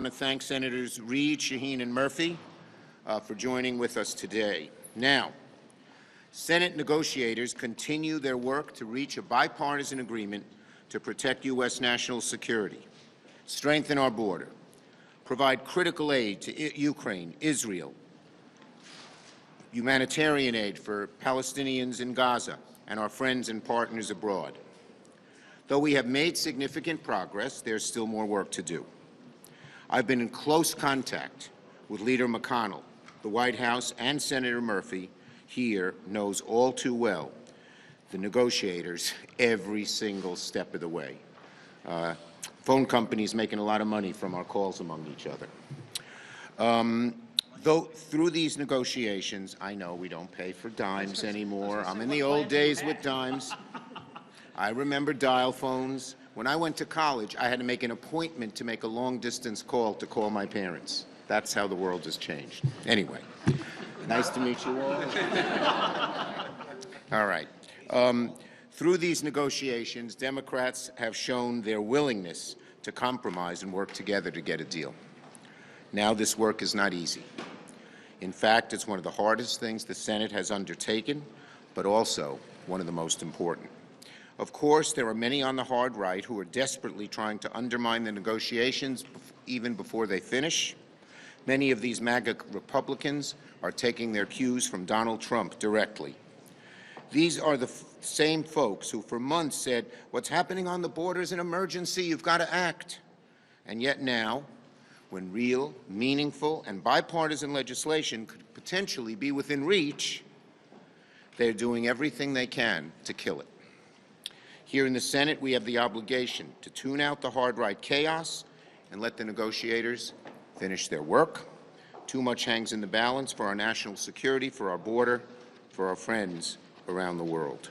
I want to thank Senators Reid, Shaheen, and Murphy for joining with us today. Now, Senate negotiators continue their work to reach a bipartisan agreement to protect U.S. national security, strengthen our border, provide critical aid to Ukraine, Israel, humanitarian aid for Palestinians in Gaza, and our friends and partners abroad. Though we have made significant progress, there's still more work to do. I've been in close contact with Leader McConnell. The White House and Senator Murphy here knows all too well the negotiators every single step of the way. Phone companies making a lot of money from our calls among each other. Though through these negotiations, I know we don't pay for dimes anymore. I'm in the old days with dimes. I remember dial phones. When I went to college, I had to make an appointment to make a long-distance call to call my parents. That's how the world has changed. Anyway, nice to meet you all. All right. Through these negotiations, Democrats have shown their willingness to compromise and work together to get a deal. Now, this work is not easy. In fact, it's one of the hardest things the Senate has undertaken, but also one of the most important. Of course, there are many on the hard right who are desperately trying to undermine the negotiations even before they finish. Many of these MAGA Republicans are taking their cues from Donald Trump directly. These are the same folks who for months said, what's happening on the border is an emergency, you've got to act. And yet now, when real, meaningful, and bipartisan legislation could potentially be within reach, they're doing everything they can to kill it. Here in the Senate, we have the obligation to tune out the hard-right chaos and let the negotiators finish their work. Too much hangs in the balance for our national security, for our border, for our friends around the world.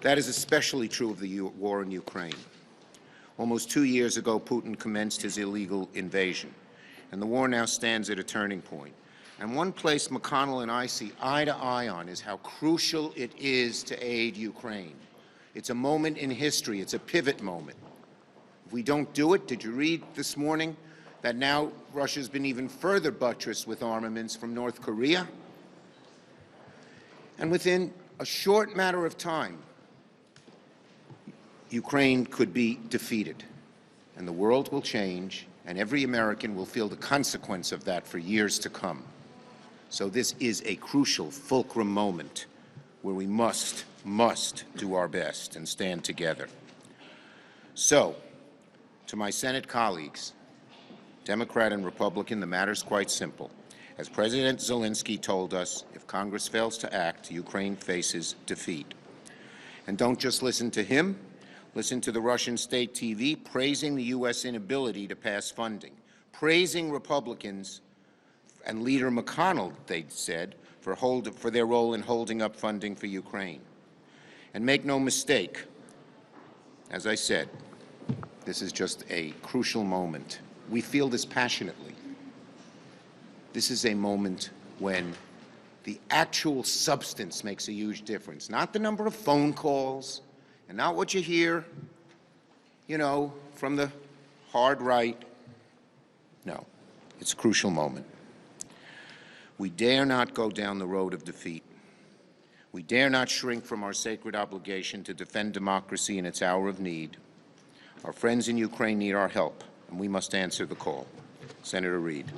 That is especially true of the war in Ukraine. Almost 2 years ago, Putin commenced his illegal invasion, and the war now stands at a turning point. And one place McConnell and I see eye to eye on is how crucial it is to aid Ukraine. It's a moment in history. It's a pivot moment. If we don't do it, did you read this morning that now Russia's been even further buttressed with armaments from North Korea? And within a short matter of time, Ukraine could be defeated, and the world will change, and every American will feel the consequence of that for years to come. So this is a crucial fulcrum moment where we must do our best and stand together. So, to my Senate colleagues, Democrat and Republican, the matter's quite simple. As President Zelensky told us, if Congress fails to act, Ukraine faces defeat. And don't just listen to him. Listen to the Russian state TV praising the U.S. inability to pass funding, praising Republicans and Leader McConnell, they said, for their role in holding up funding for Ukraine. And make no mistake, as I said, this is just a crucial moment. We feel this passionately. This is a moment when the actual substance makes a huge difference, not the number of phone calls and not what you hear, from the hard right. No, it's a crucial moment. We dare not go down the road of defeat. We dare not shrink from our sacred obligation to defend democracy in its hour of need. Our friends in Ukraine need our help, and we must answer the call. Senator Reid.